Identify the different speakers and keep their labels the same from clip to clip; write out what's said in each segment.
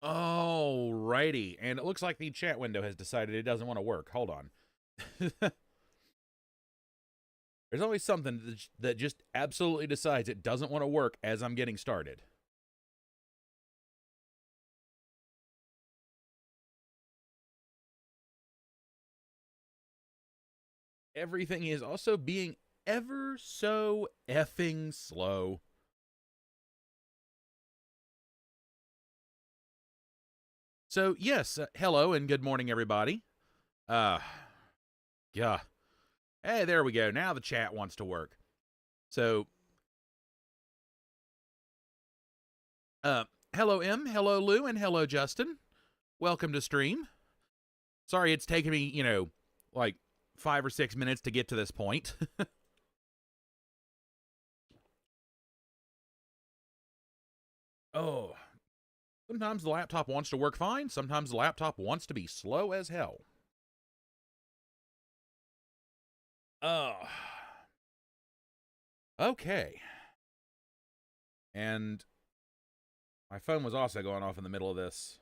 Speaker 1: Alrighty, and it looks like the chat window has decided it doesn't want to work. Hold on. There's always something that just absolutely decides it doesn't want to work as I'm getting started. Everything is also being ever so effing slow. So, yes, hello and good morning, everybody. Yeah. Hey, there we go. Now the chat wants to work. So, hello, M, hello, Lou, and hello, Justin. Welcome to stream. Sorry it's taken me, like 5 or 6 minutes to get to this point. Oh. Sometimes the laptop wants to work fine. Sometimes the laptop wants to be slow as hell. Okay. And my phone was also going off in the middle of this.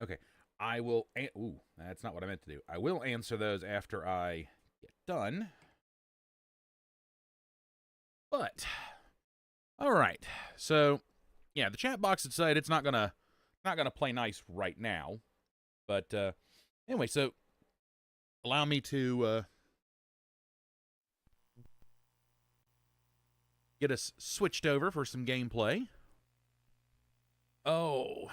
Speaker 1: Okay. I will... Ooh, that's not what I meant to do. I will answer those after I get done. But, all right. So, yeah, the chat box decided it's not gonna play nice right now. But anyway, so allow me to get us switched over for some gameplay. Oh,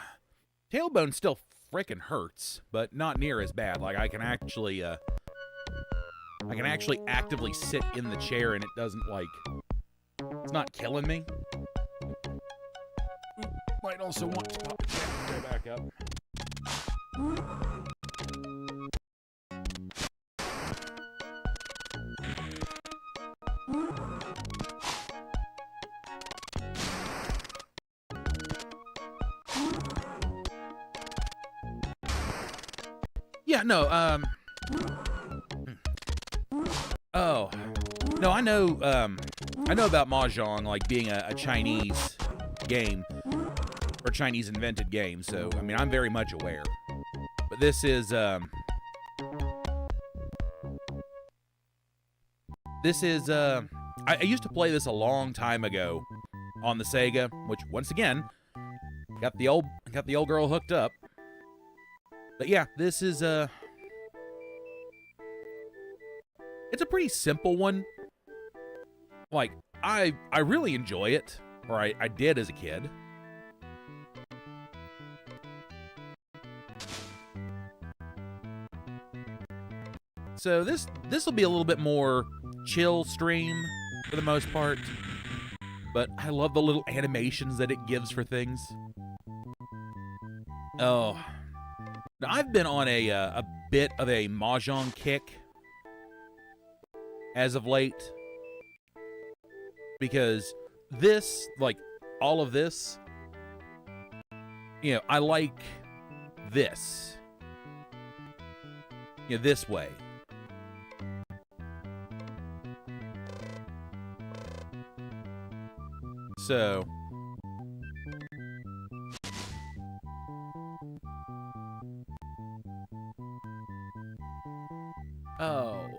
Speaker 1: tailbone still frickin' hurts, but not near as bad. Like I can actually actively sit in the chair and it doesn't it's not killing me. Might also want to pop the chair and go back up. Yeah, no, oh. No, I know about mahjong, like, being a Chinese game, or Chinese-invented game, so, I mean, I'm very much aware. But this is, I used to play this a long time ago on the SEGA, which, once again, got the old girl hooked up. But yeah, this is, it's a pretty simple one. Like, I really enjoy it, or I did as a kid. So this will be a little bit more chill stream for the most part, but I love the little animations that it gives for things. Oh, now I've been on a bit of a mahjong kick as of late, because this, like, all of this, I like this. This way. So, oh,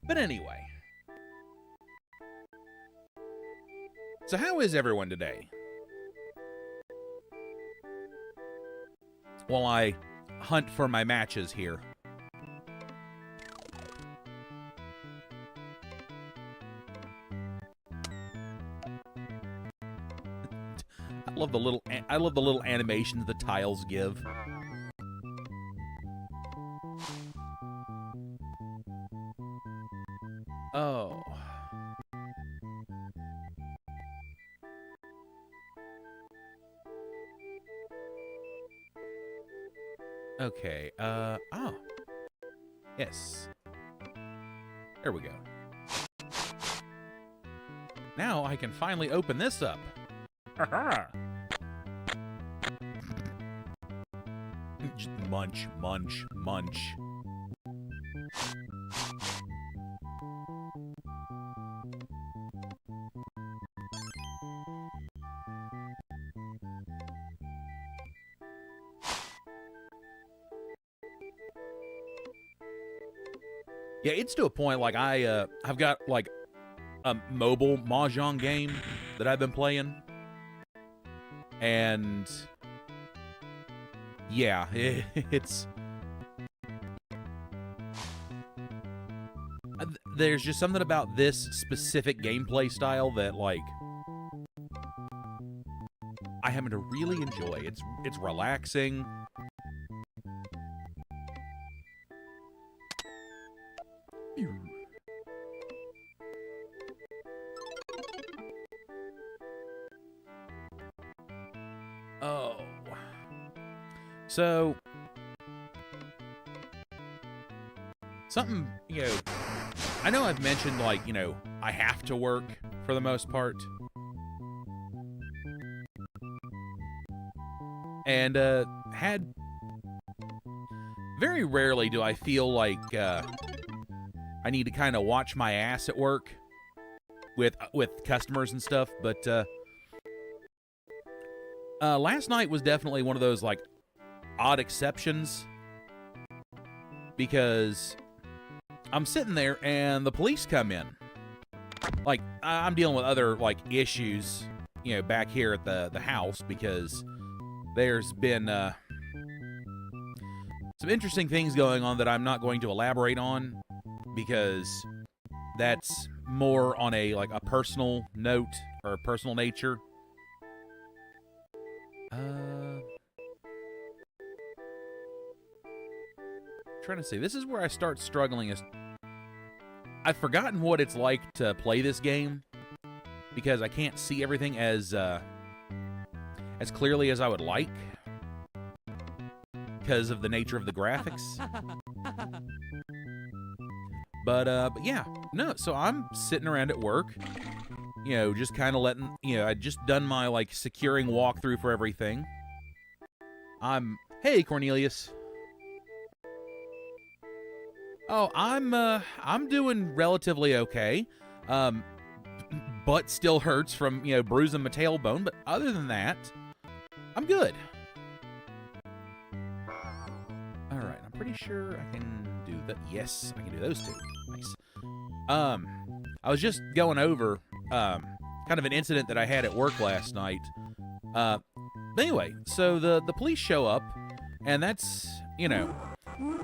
Speaker 1: but anyway. So how is everyone today? While I hunt for my matches here. I love the little animations the tiles give. Oh. Okay, oh. Yes. There we go. Now I can finally open this up. Just munch, munch, munch. Yeah, it's to a point like I've got like a mobile mahjong game that I've been playing, and yeah, it's there's just something about this specific gameplay style that like I happen to really enjoy. It's relaxing. Oh. So something, I know I've mentioned like, I have to work for the most part. And had very rarely do I feel like I need to kind of watch my ass at work with customers and stuff, but last night was definitely one of those like odd exceptions, because I'm sitting there and the police come in. Like I'm dealing with other like issues, back here at the house, because there's been some interesting things going on that I'm not going to elaborate on, because that's more on a personal note or a personal nature. Trying to say, this is where I start struggling. Is I've forgotten what it's like to play this game, because I can't see everything as clearly as I would like because of the nature of the graphics. But yeah, no. So I'm sitting around at work, just kind of letting, I'd just done my like securing walkthrough for everything. Hey Cornelius. Oh, I'm doing relatively okay. Butt still hurts from, bruising my tailbone, but other than that, I'm good. All right, I'm pretty sure I can do that. Yes, I can do those two. Nice. I was just going over kind of an incident that I had at work last night. Anyway, so the police show up, and that's,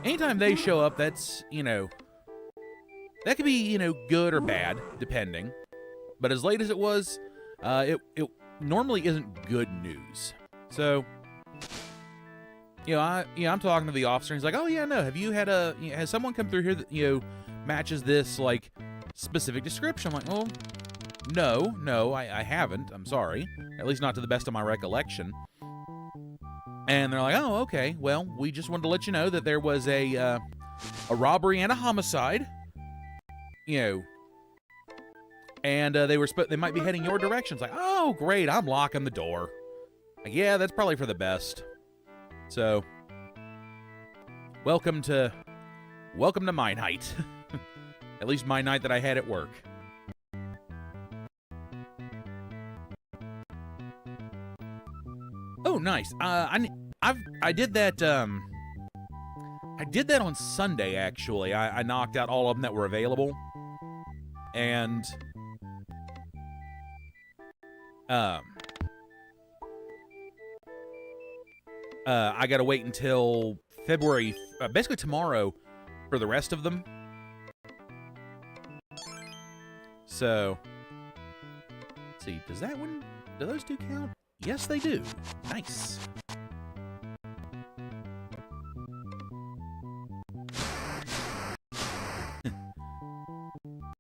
Speaker 1: anytime they show up, that's, that could be, good or bad, depending. But as late as it was, it normally isn't good news. So, I'm talking to the officer, and he's like, "Oh yeah, no. Have you had has someone come through here that matches this like specific description?" I'm like, "Oh, no, I haven't. I'm sorry. At least not to the best of my recollection." And they're like, "Oh, okay. Well, we just wanted to let you know that there was a robbery and a homicide. And they might be heading your direction." It's like, "Oh, great. I'm locking the door." Like, yeah, that's probably for the best. So, welcome to my night. At least my night that I had at work. Oh, nice. I did that. I did that on Sunday. Actually, I knocked out all of them that were available, and I gotta wait until February, basically tomorrow, for the rest of them. So, let's see. Do those two count? Yes, they do. Nice.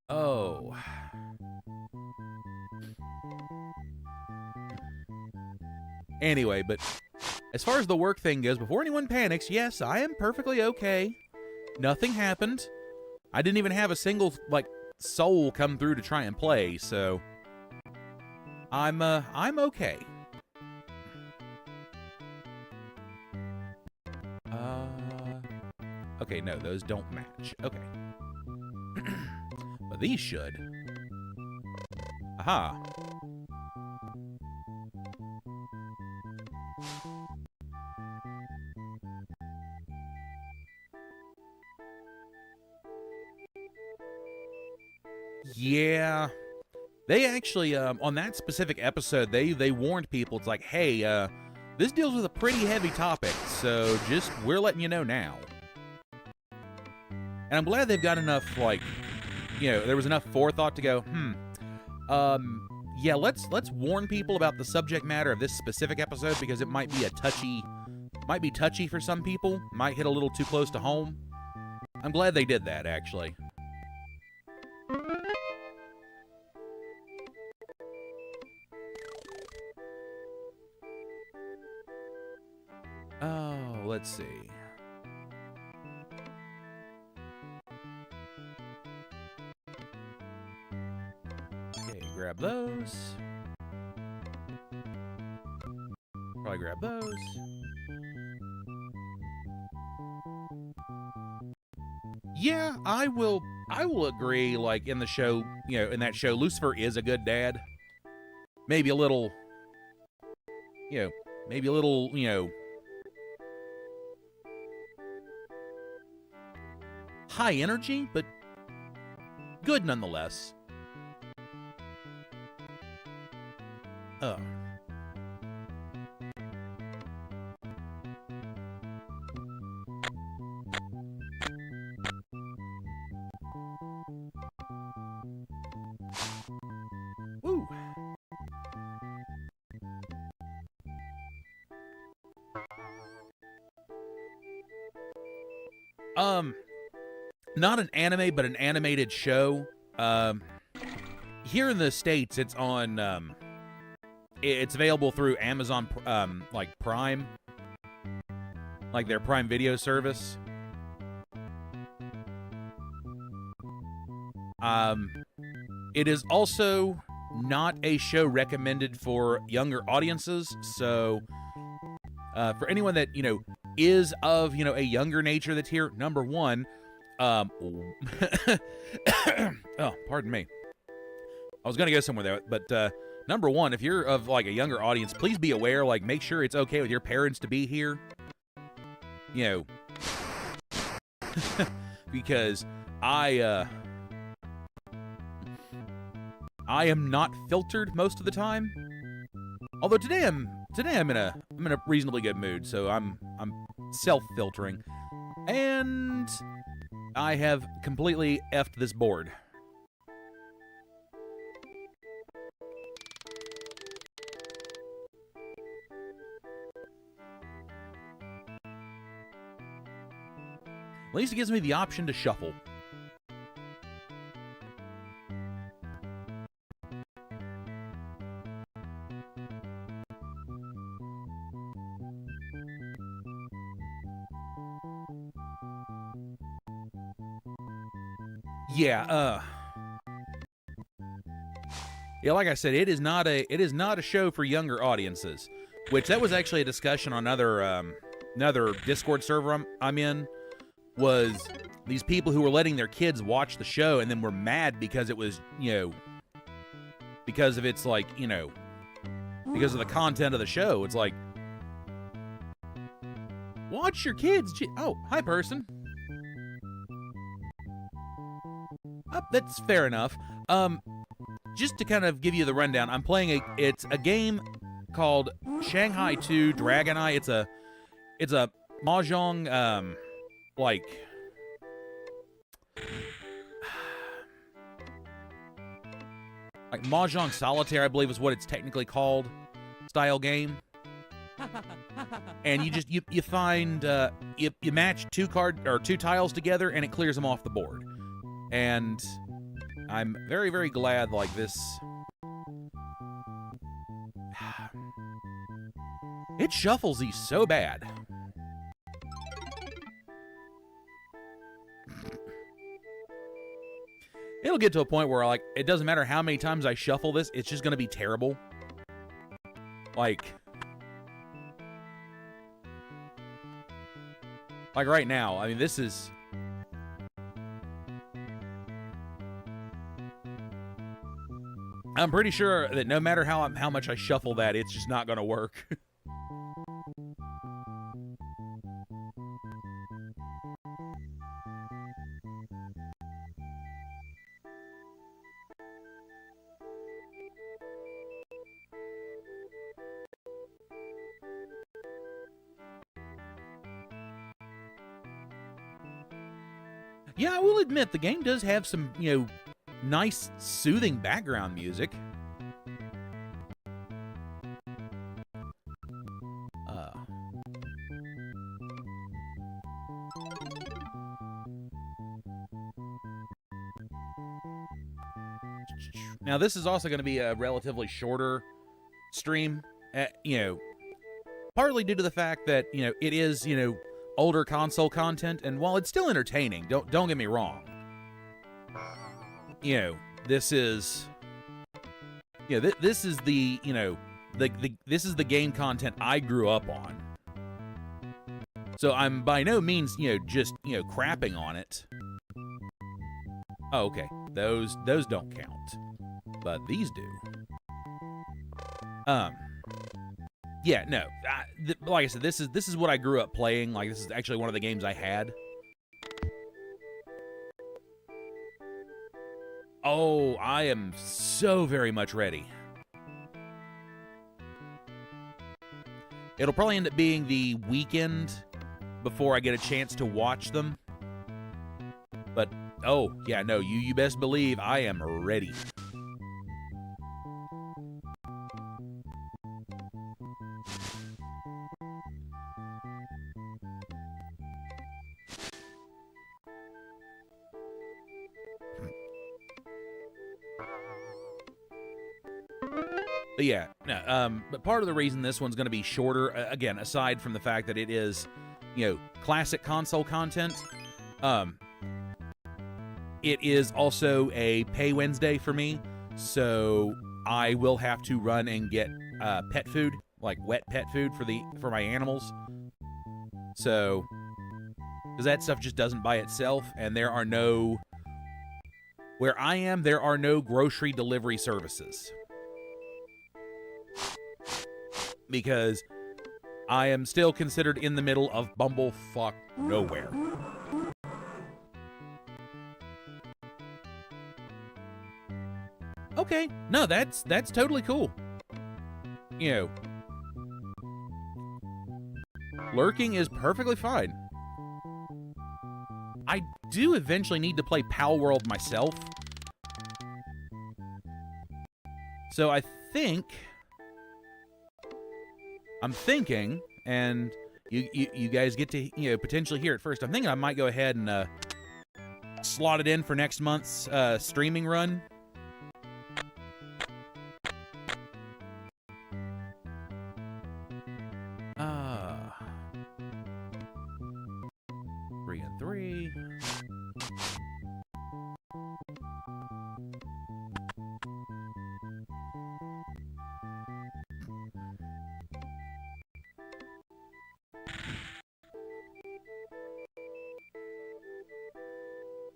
Speaker 1: Oh. Anyway, but as far as the work thing goes, before anyone panics, yes, I am perfectly okay. Nothing happened. I didn't even have a single, soul come through to try and play, so I'm okay. Okay, no, those don't match. Okay. But these should. Aha. Yeah. They actually, on that specific episode, they warned people. It's like, hey, this deals with a pretty heavy topic, so we're letting you know now. And I'm glad they've got enough, like, there was enough forethought to go, yeah, let's warn people about the subject matter of this specific episode because it might be touchy for some people, might hit a little too close to home. I'm glad they did that, actually. Oh, let's see. Okay, grab those. Probably grab those. Yeah, I will agree, like, in the show, in that show, Lucifer is a good dad. Maybe a little, high energy, but good nonetheless. Oh. Woo. Not an anime, but an animated show. Here in the States, it's on, it's available through Amazon, like Prime, like their Prime Video service. It is also not a show recommended for younger audiences, so for anyone that, is of, a younger nature that's here, number one, oh, pardon me. I was going to go somewhere there, but number one, if you're of, like, a younger audience, please be aware, like, make sure it's okay with your parents to be here. Because I am not filtered most of the time. Although today I'm in a reasonably good mood, so I'm self-filtering. And I have completely effed this board. At least it gives me the option to shuffle. Yeah, yeah, like I said, it is not a show for younger audiences. Which that was actually a discussion on another Discord server I'm in. Was these people who were letting their kids watch the show and then were mad because it was, because of its, like, because of the content of the show. It's like, watch your kids. Oh, hi, person. That's fair enough. Just to kind of give you the rundown, I'm playing it's a game called Shanghai Dragon Eye. It's a mahjong, like, mahjong solitaire, I believe is what it's technically called, style game. And you find you match two tiles together and it clears them off the board. And I'm very, very glad, like, this. It shuffles these so bad. It'll get to a point where, like, it doesn't matter how many times I shuffle this, it's just going to be terrible. Like right now, I mean, this is... I'm pretty sure that no matter how much I shuffle that, it's just not going to work. Yeah, I will admit, the game does have some, nice, soothing background music. Now, this is also going to be a relatively shorter stream, partly due to the fact that, it is, older console content, and while it's still entertaining, don't get me wrong, this is, this is the, this is the game content I grew up on. So I'm by no means, just, crapping on it. Oh, okay. Those don't count. But these do. Yeah, no. Like I said, this is what I grew up playing. Like, this is actually one of the games I had. Oh, I am so very much ready. It'll probably end up being the weekend before I get a chance to watch them. But, oh, yeah, no, you best believe I am ready. But yeah, no, but part of the reason this one's going to be shorter, again, aside from the fact that it is, classic console content, it is also a pay Wednesday for me, so I will have to run and get pet food, like wet pet food for my animals. So, because that stuff just doesn't buy itself, and there are no, where I am, there are no grocery delivery services. Because I am still considered in the middle of bumblefuck nowhere. Okay, no, that's totally cool. Lurking is perfectly fine. I do eventually need to play Palworld myself. So I'm thinking, and you guys get to, potentially hear it first. I'm thinking I might go ahead and slot it in for next month's streaming run. Three and three.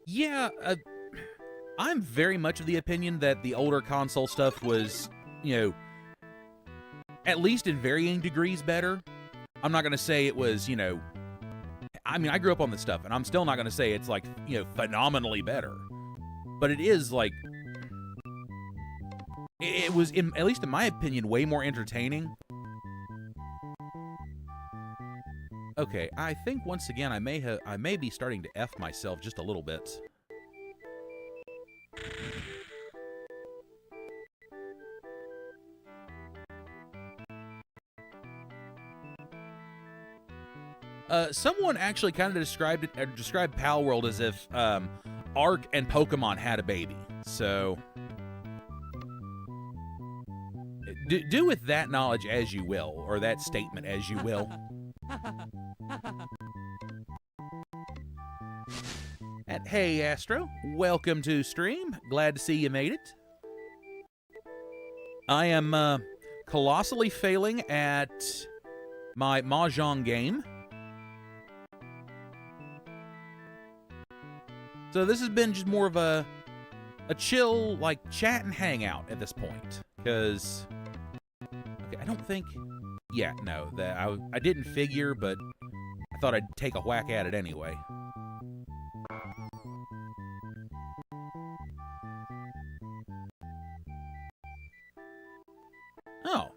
Speaker 1: Yeah, I'm very much of the opinion that the older console stuff was, at least in varying degrees better. I'm not going to say it was, I mean, I grew up on this stuff, and I'm still not going to say it's, like, phenomenally better. But it is, like, it was, at least in my opinion, way more entertaining. Okay, I think once again I may be starting to F myself just a little bit. Someone actually kind of described Palworld as if Ark and Pokemon had a baby. So do with that knowledge as you will, or that statement as you will. And hey, Astro, welcome to stream. Glad to see you made it. I am colossally failing at my mahjong game. So this has been just more of a chill, like, chat and hangout at this point. Because, okay, I don't think, yeah, no, that I didn't figure, but I thought I'd take a whack at it anyway. Oh.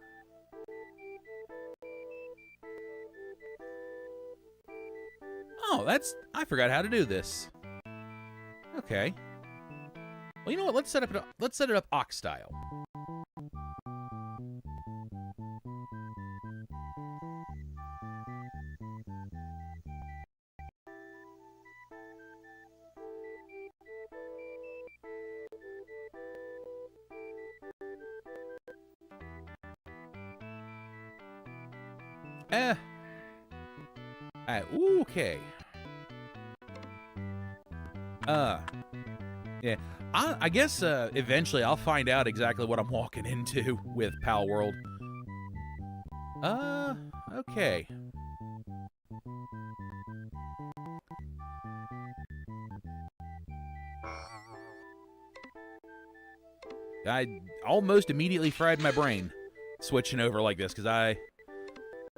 Speaker 1: Oh, I forgot how to do this. Okay. Well, you know what? Let's set it up Ox style. Okay. Yeah. I guess eventually I'll find out exactly what I'm walking into with Pal World. Okay. I almost immediately fried my brain switching over like this, because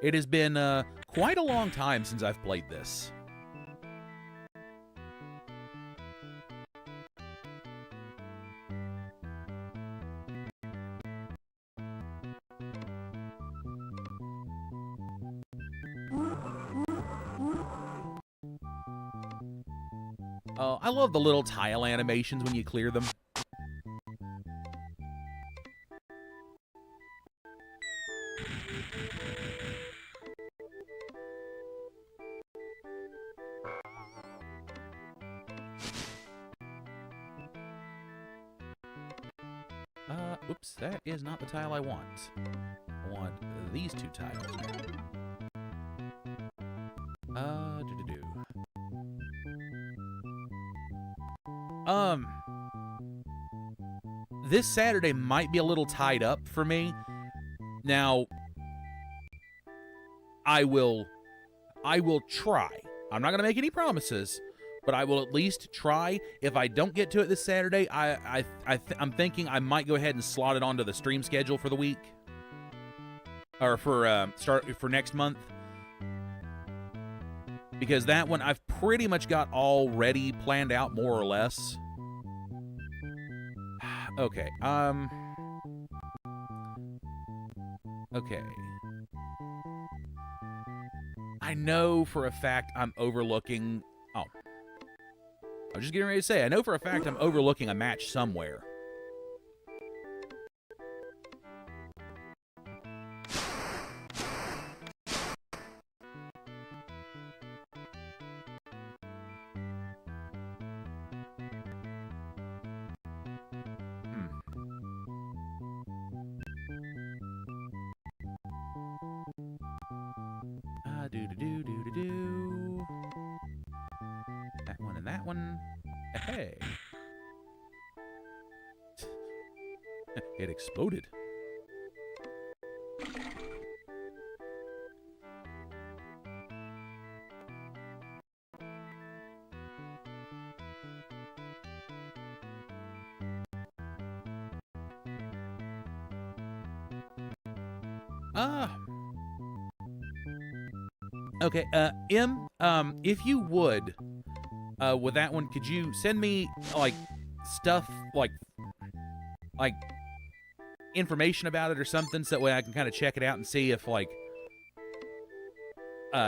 Speaker 1: it has been quite a long time since I've played this. I love the little tile animations when you clear them. Oops, that is not the tile I want. I want these two tiles. This Saturday might be a little tied up for me. Now, I will try. I'm not going to make any promises, but I will at least try. If I don't get to it this Saturday, I'm thinking I might go ahead and slot it onto the stream schedule for the week, or for next month, because that one I've pretty much got already planned out, more or less. Okay. Okay. I know for a fact I'm overlooking... Oh. I was just getting ready to say, I know for a fact I'm overlooking a match somewhere. That one and that one. Hey. It exploded. Okay, if you would, with that one, could you send me, like, stuff, like information about it or something, so that way I can kind of check it out and see if, like,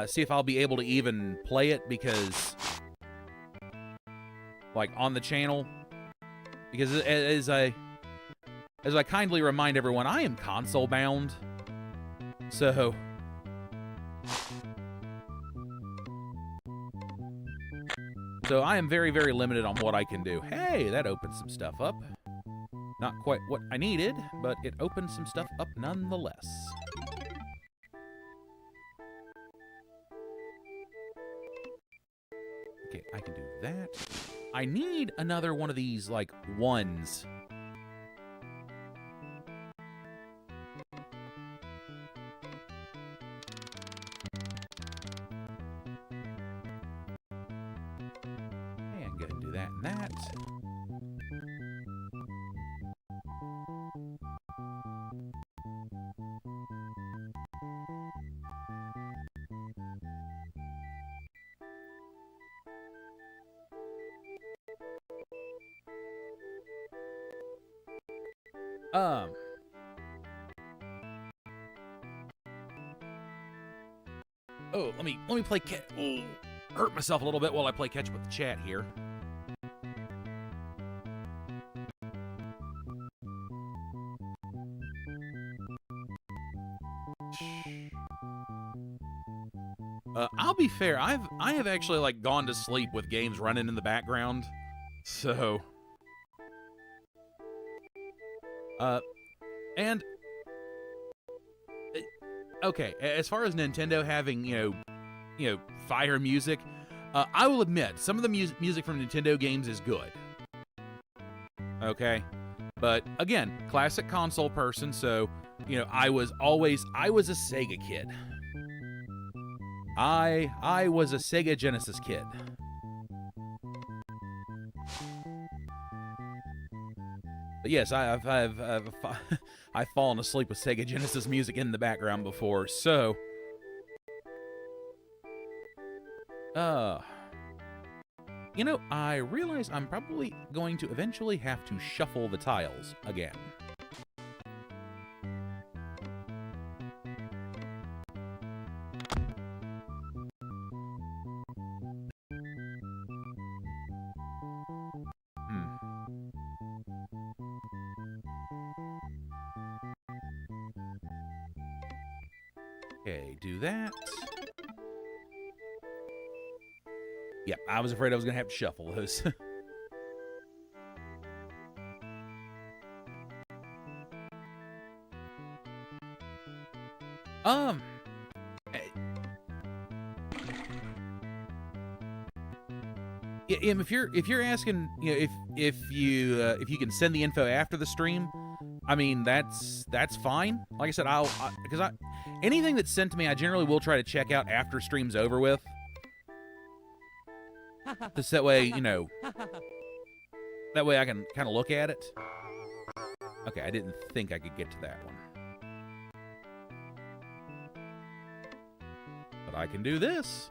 Speaker 1: see if I'll be able to even play it, because, like, on the channel, because as I kindly remind everyone, I am console bound, so... So I am very, very limited on what I can do. Hey, that opened some stuff up. Not quite what I needed, but it opened some stuff up nonetheless. Okay, I can do that. I need another one of these, like, ones. Oh, let me play hurt myself a little bit while I play catch up with the chat here. be fair, I have actually like gone to sleep with games running in the background. So and okay, as far as Nintendo having, you know, fire music, I will admit some of the music from Nintendo games is good. Okay? But again, classic console person, so, you know, I was a SEGA kid. I was a Sega Genesis kid. But yes, I've fallen asleep with Sega Genesis music in the background before, so you know, I realize I'm probably going to eventually have to shuffle the tiles again. Okay, do that. Yep, I was afraid I was going to have to shuffle those. If you're asking, you know, if you can send the info after the stream, I mean that's fine. Like I said, because anything that's sent to me, I generally will try to check out after stream's over with. Just that way, you know, that way I can kind of look at it. Okay, I didn't think I could get to that one. But I can do this.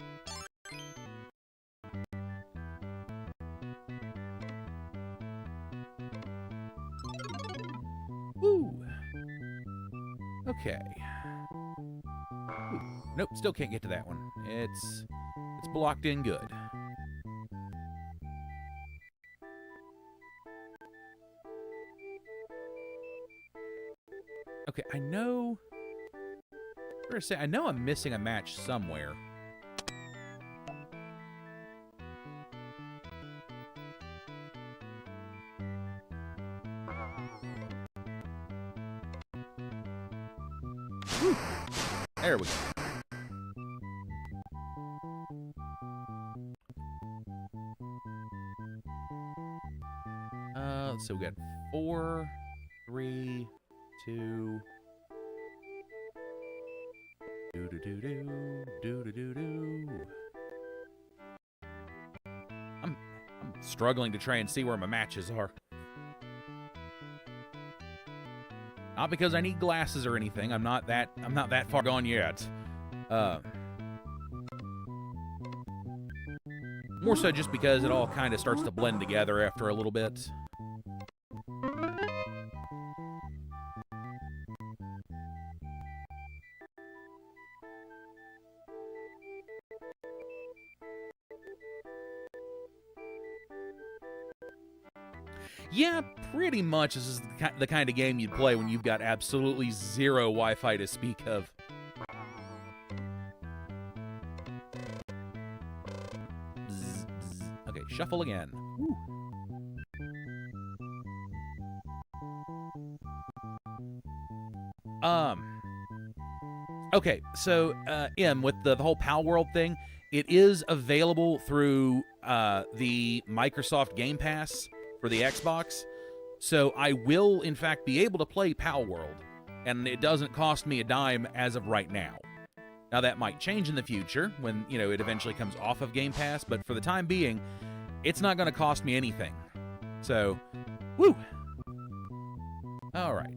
Speaker 1: Woo. Okay. Ooh. Nope, still can't get to that one. It's blocked in good. Okay, I know I'm missing a match somewhere. Whew. There we go. So we got 4, 3, 2. I'm struggling to try and see where my matches are. Not because I need glasses or anything. I'm not that far gone yet. More so just because it all kind of starts to blend together after a little bit. Yeah, pretty much this is the kind of game you'd play when you've got absolutely zero Wi-Fi to speak of. Bzz, bzz. Okay, shuffle again. Woo. Okay, so, with the whole Pal World thing, it is available through the Microsoft Game Pass for the Xbox, so I will, in fact, be able to play Pal World, and it doesn't cost me a dime as of right now. Now, that might change in the future when, you know, it eventually comes off of Game Pass, but for the time being, it's not going to cost me anything. So, woo! All right,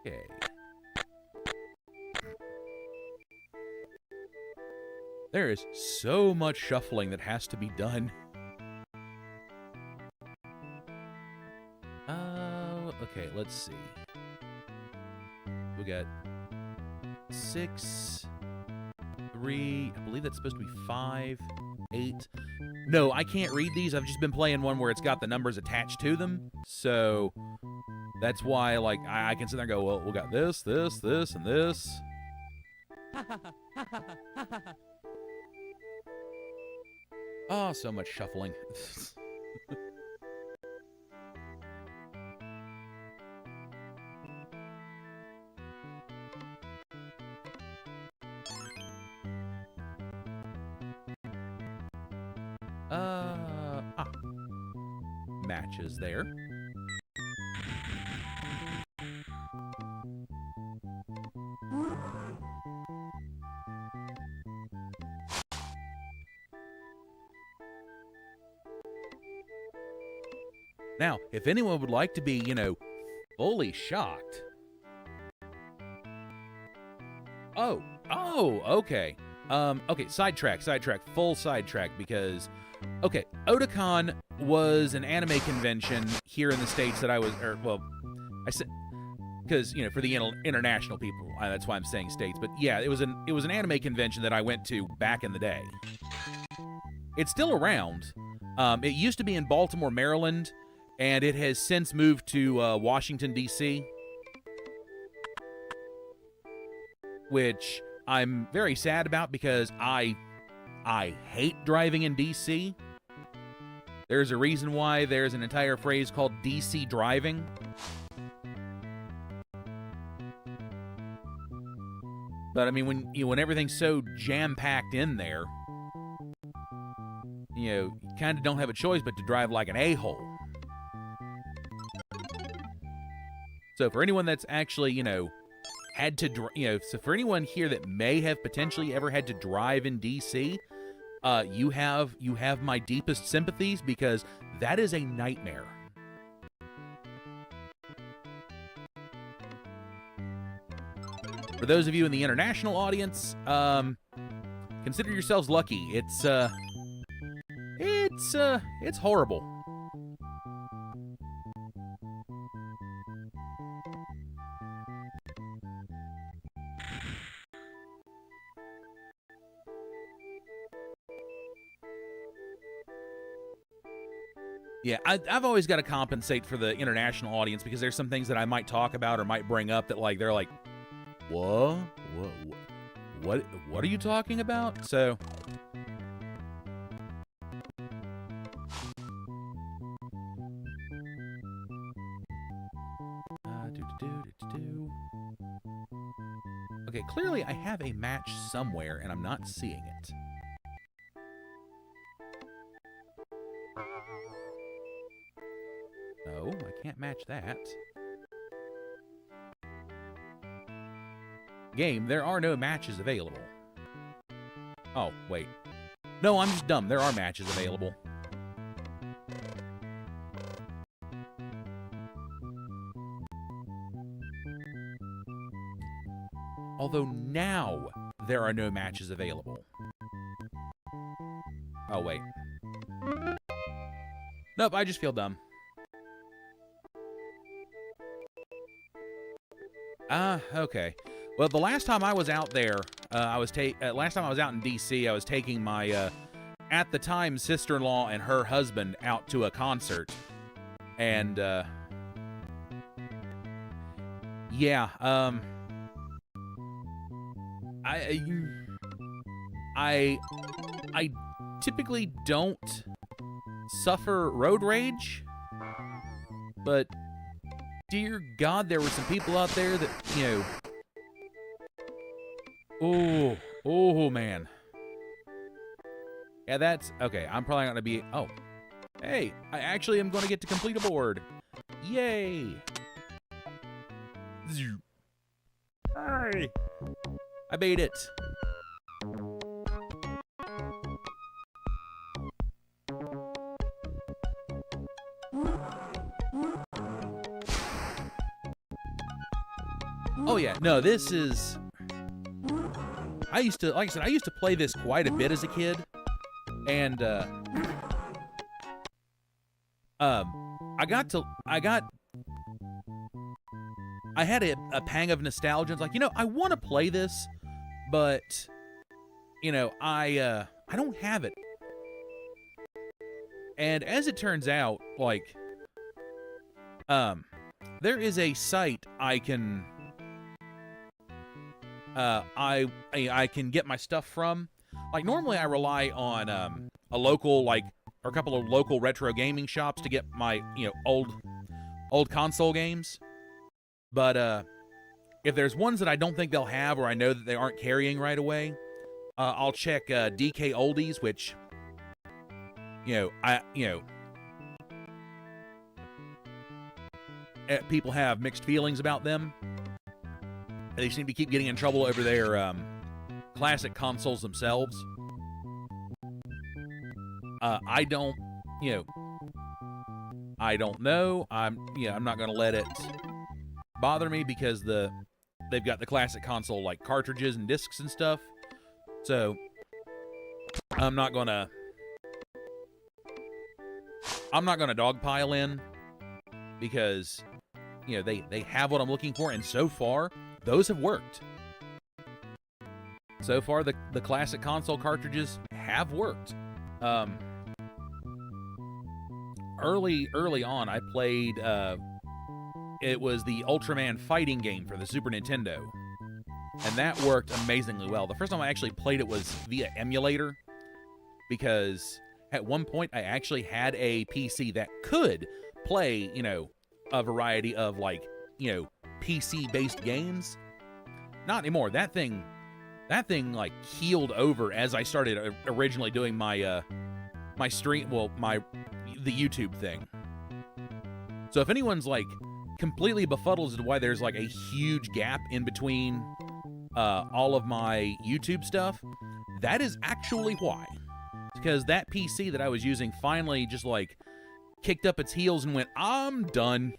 Speaker 1: okay. There is so much shuffling that has to be done. Okay, let's see. We got 6, 3, I believe that's supposed to be 5, 8. No, I can't read these. I've just been playing one where it's got the numbers attached to them. So that's why, like, I can sit there and go, well, we got this, this, this, and this. Oh, so much shuffling. Matches there. Now, if anyone would like to be, you know, fully shocked. Oh, okay. Okay, sidetrack, full sidetrack, because, okay, Otakon was an anime convention here in the States that I was, I said, because, you know, for the international people, that's why I'm saying States, but yeah, it was an anime convention that I went to back in the day. It's still around. It used to be in Baltimore, Maryland, and it has since moved to Washington, D.C., which I'm very sad about because I hate driving in D.C. There's a reason why there's an entire phrase called DC driving. But I mean, when everything's so jam-packed in there, you know, you kind of don't have a choice but to drive like an a-hole. So for anyone that's actually, you know, had to, so for anyone here that may have potentially ever had to drive in DC, you have my deepest sympathies, because that is a nightmare. For those of you in the international audience, consider yourselves lucky. It's horrible. Yeah, I've always got to compensate for the international audience, because there's some things that I might talk about or might bring up that, like, they're like, what are you talking about? So okay, clearly I have a match somewhere and I'm not seeing it. No, I can't match that. Game, there are no matches available. Oh, wait. No, I'm just dumb. There are matches available. Although now there are no matches available. Oh, wait. Nope, I just feel dumb. Okay. Well, the last time I was out there, last time I was out in D.C., I was taking my, at the time, sister-in-law and her husband out to a concert. And, yeah, I typically don't suffer road rage, but dear God, there were some people out there that, you know, oh, man. Yeah, that's, okay, I'm probably not going to be, oh, hey, I actually am going to get to complete a board. Yay. Hey, I made it. Oh yeah, no, this is, like I said, I used to play this quite a bit as a kid, and, I had a pang of nostalgia. It's like, you know, I want to play this, but, you know, I don't have it. And as it turns out, like, there is a site I can, I can get my stuff from. Like, normally I rely on, a local, like, or a couple of local retro gaming shops to get my, old console games. But, if there's ones that I don't think they'll have, or I know that they aren't carrying right away, I'll check, DK Oldies, which, people have mixed feelings about them. They seem to keep getting in trouble over their classic consoles themselves. I don't know. I'm not going to let it bother me because they've got the classic console like cartridges and discs and stuff. So I'm not gonna dogpile in because they have what I'm looking for, and so far those have worked. So far the classic console cartridges have worked. Early on I played it was the Ultraman fighting game for the Super Nintendo, and that worked amazingly well. The first time I actually played it was via emulator, because at one point I actually had a PC that could play, a variety of, like, PC-based games. Not anymore. That thing like keeled over as I started originally doing my my stream, the YouTube thing. So if anyone's like completely befuddled as to why there's like a huge gap in between all of my YouTube stuff, that is actually why. Because that PC that I was using finally just like kicked up its heels and went, I'm done.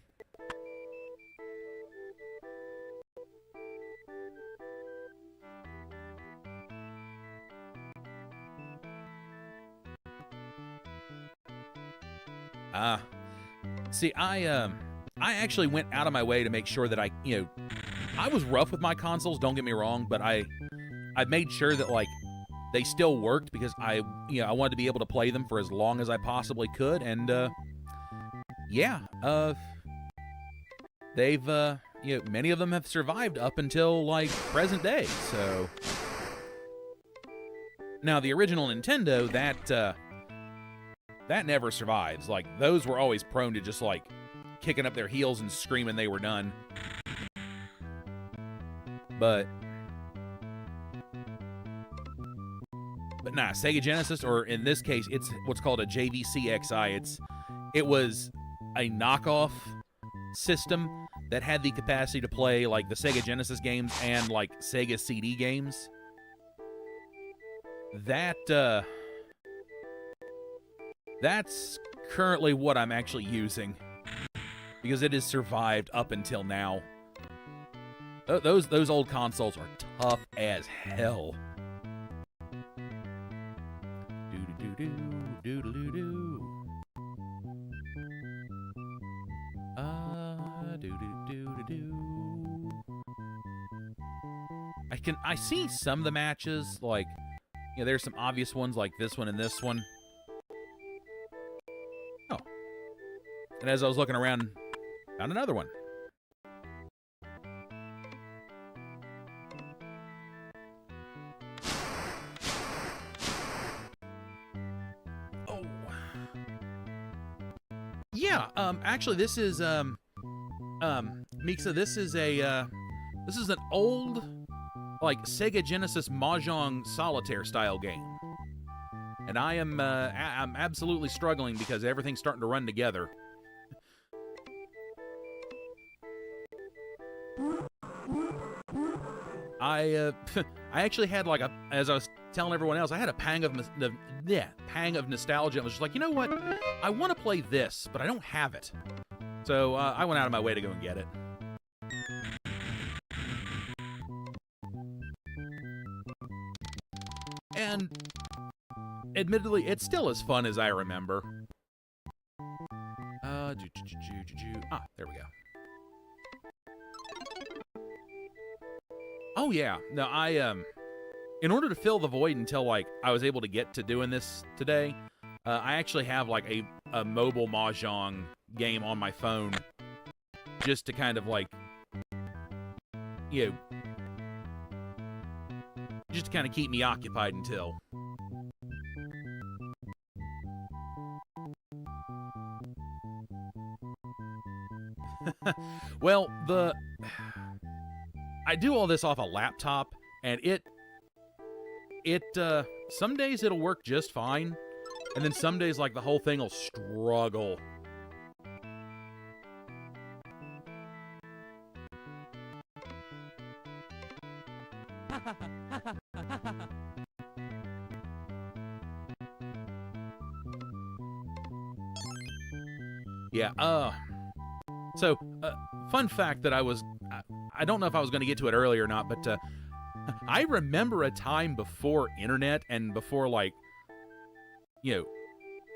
Speaker 1: See, I actually went out of my way to make sure that I was rough with my consoles, don't get me wrong, but I made sure that, like, they still worked because I wanted to be able to play them for as long as I possibly could, and, they've, many of them have survived up until, like, present day, so. Now, the original Nintendo, that never survives. Like, those were always prone to just, like, kicking up their heels and screaming they were done. But nah, Sega Genesis, or in this case, it's what's called a JVC XI. It was a knockoff system that had the capacity to play, like, the Sega Genesis games and, like, Sega CD games. That's currently what I'm actually using, because it has survived up until now. Those old consoles are tough as hell. I see some of the matches, like, there's some obvious ones like this one and this one. Oh. And as I was looking around, found another one. Oh. Yeah, actually this is Mixa, this is an old, like, Sega Genesis mahjong solitaire style game. And I'm absolutely struggling because everything's starting to run together. I actually had, like, as I was telling everyone else, I had a pang of nostalgia. I was just like, you know what? I want to play this, but I don't have it. So I went out of my way to go and get it. And admittedly, it's still as fun as I remember. Ah, there we go. Oh yeah, no, in order to fill the void until, like, I was able to get to doing this today, I actually have like a mobile mahjong game on my phone just to kind of like, you know, just to kind of keep me occupied until. Well, I do all this off a laptop, and some days it'll work just fine, and then some days, like, the whole thing will struggle. Yeah, so, fun fact that I don't know if I was going to get to it earlier or not, but I remember a time before internet and before, like, you know,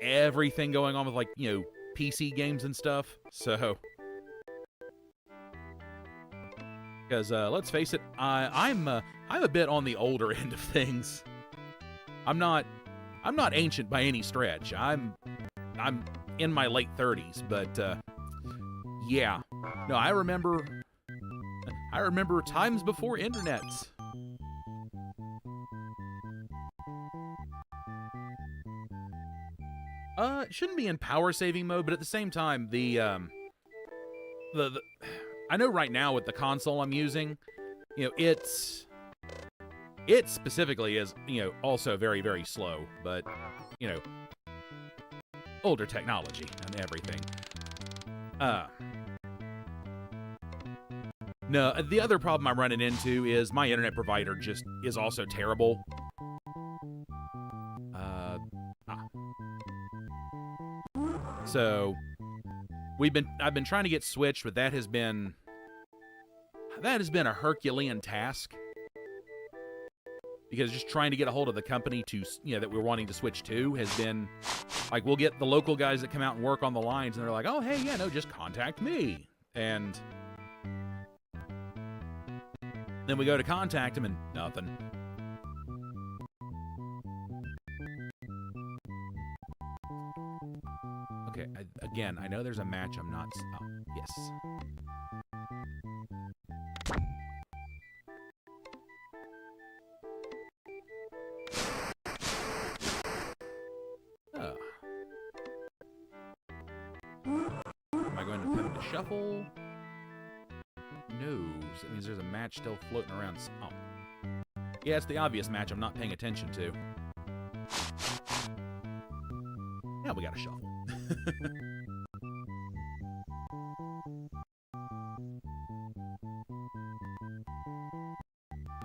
Speaker 1: everything going on with, like, you know, PC games and stuff. So, because let's face it, I'm a bit on the older end of things. I'm not ancient by any stretch. I'm in my late 30s, but yeah. No, I remember times before internet. It shouldn't be in power saving mode, but at the same time, the I know right now with the console I'm using, you know, it specifically is, you know, also very, very slow, but, you know, older technology and everything. No, the other problem I'm running into is my internet provider just is also terrible. So I've been trying to get switched, but that has been a Herculean task. Because just trying to get a hold of the company to, you know, that we're wanting to switch to has been, like, we'll get the local guys that come out and work on the lines, and they're like, oh, hey, yeah, no, just contact me. And then we go to contact them, and nothing. Okay, again, I know there's a match I'm not... Oh, yes. Am I going to put it to shuffle? No. So that means there's a match still floating around. Oh. Yeah, it's the obvious match I'm not paying attention to. Now we gotta shuffle.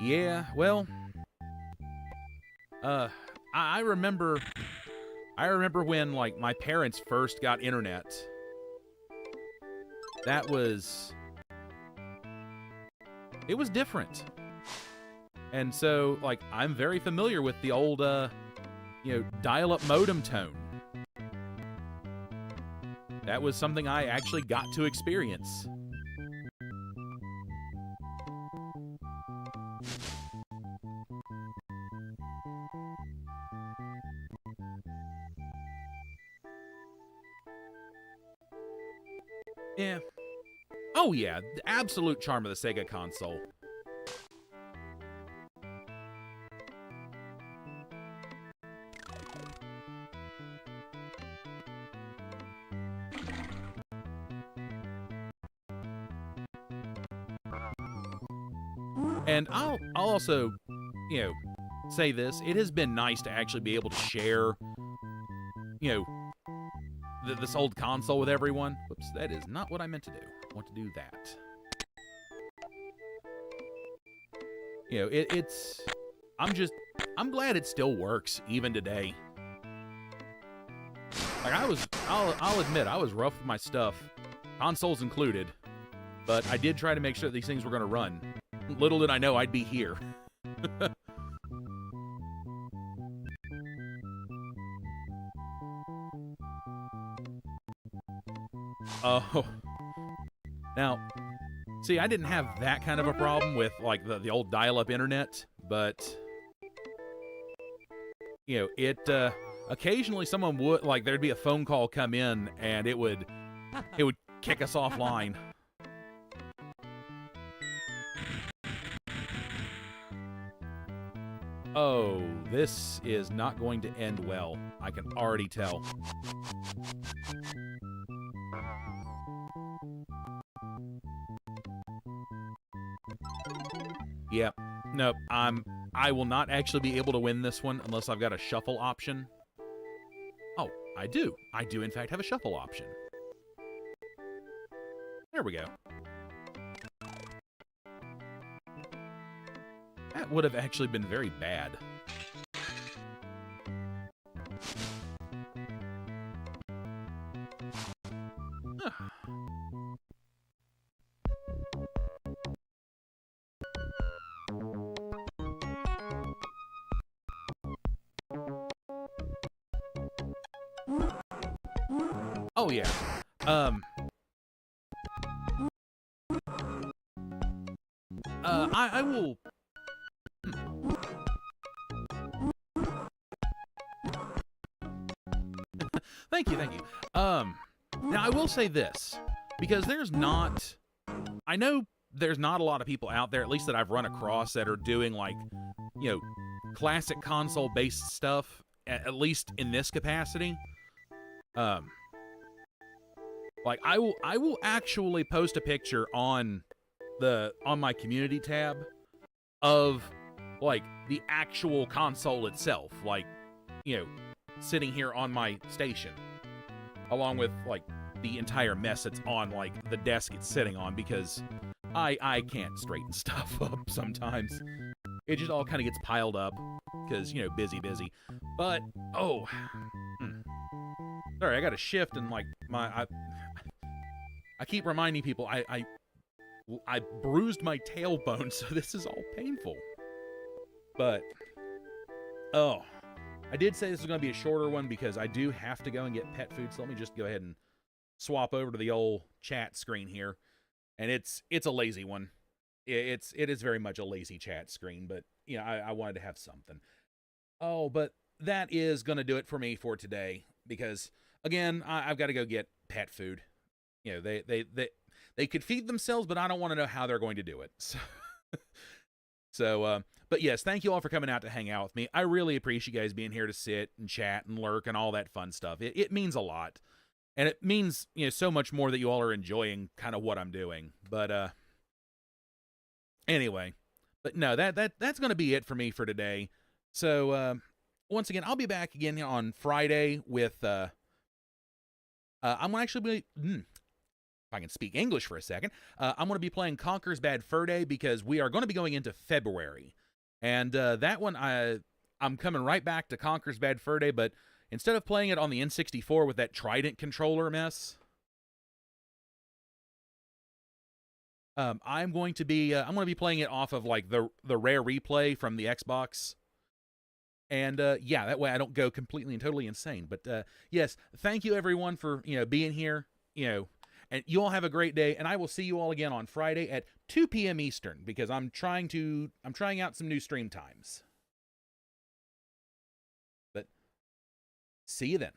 Speaker 1: Yeah, well... I remember when, like, my parents first got internet. That was... It was different. And so, like, I'm very familiar with the old, you know, dial-up modem tone. That was something I actually got to experience. Yeah. Oh, yeah. The absolute charm of the SEGA console. And I'll also, you know, say this. It has been nice to actually be able to share, you know, this old console with everyone. Whoops, that is not what I meant to do. I want to do that. You know, I'm glad it still works, even today. Like, I'll admit, I was rough with my stuff, consoles included, but I did try to make sure that these things were going to run. Little did I know I'd be here. Oh. Now, see, I didn't have that kind of a problem with, like, the old dial-up internet, but, you know, occasionally someone would, like, there'd be a phone call come in, and it would kick us offline. Oh, this is not going to end well. I can already tell. Yep. Nope. I will not actually be able to win this one unless I've got a shuffle option. Oh, I do. I do, in fact, have a shuffle option. There we go. That would have actually been very bad. Oh, yeah. I will... Thank you. Now, I will say this, because I know there's not a lot of people out there, at least that I've run across, that are doing, like, you know, classic console-based stuff, at least in this capacity. Like, I will actually post a picture on my community tab of, like, the actual console itself, like, you know, sitting here on my station, along with, like, the entire mess that's on, like, the desk it's sitting on, because I can't straighten stuff up sometimes. It just all kind of gets piled up, because, you know, busy. But, oh, sorry, I got a shift, and, like, I keep reminding people, I bruised my tailbone, so this is all painful. But, oh, I did say this was going to be a shorter one because I do have to go and get pet food, so let me just go ahead and swap over to the old chat screen here. And it's a lazy one. It is very much a lazy chat screen, but, you know, I wanted to have something. Oh, but that is going to do it for me for today, because, again, I've got to go get pet food. You know, they could feed themselves, but I don't want to know how they're going to do it. So, but yes, thank you all for coming out to hang out with me. I really appreciate you guys being here to sit and chat and lurk and all that fun stuff. It means a lot. And it means, you know, so much more that you all are enjoying kind of what I'm doing. But, anyway. But no, that's going to be it for me for today. So, once again, I'll be back again on Friday with, I'm going to actually be, if I can speak English for a second, I'm going to be playing Conker's Bad Fur Day, because we are going to be going into February. And that one, I'm coming right back to Conker's Bad Fur Day, but instead of playing it on the N64 with that Trident controller mess, I'm going to be playing it off of, like, the Rare Replay from the Xbox. And, yeah, that way I don't go completely and totally insane. But, yes, thank you, everyone, for, you know, being here, you know. And you all have a great day, and I will see you all again on Friday at 2 p.m. Eastern, because I'm trying out some new stream times. But see you then.